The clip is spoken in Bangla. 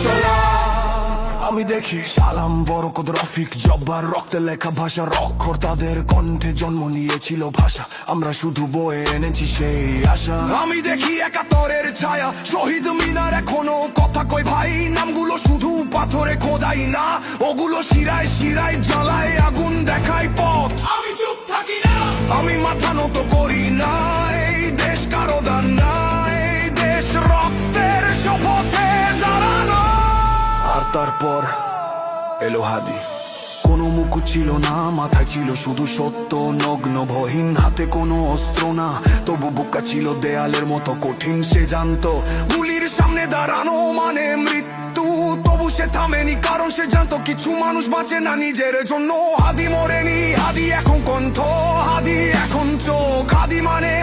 চলা। আমি দেখি সালাম, বরকত, রফিক, জব্বার, রক্তে লেখা ভাষা, অক্ষর তাদের কণ্ঠে জন্ম নিয়েছিল ভাষা। আমরা শুধু বয়ে এনেছি সেই আশা। আমি দেখি একাত্তরের ছায়া, শহীদ মিনার এখনো কথা কই ভাই। নামগুলো শুধু পাথরে খোদাই না, ওগুলো শিরায় শিরায় জ্বালায় আগুন, দেখায় পথ। আমি চুপ থাকি না, আমি মাথা নত করি না। এই দেশ কারো দান না, এই দেশ রক্তের শপথে দাঁড়ানো। আর তারপর এলো হাদি। কোনো মুকুট ছিল না, মাথায় ছিল শুধু সত্য, নগ্ন ভহীন, হাতে কোনো অস্ত্র না, তবু বুকটা ছিল দেয়ালের মতো কঠিন। সে জানতো গুলির সামনে দাঁড়ানো মানে মৃত্যু, তবু সে থামেনি, কারণ সে জানতো কিছু মানুষ বাঁচে না নিজের জন্য। হাদি মরেনি, হাদি এখন কণ্ঠ, হাদি এখন চোখ, হাদি মানে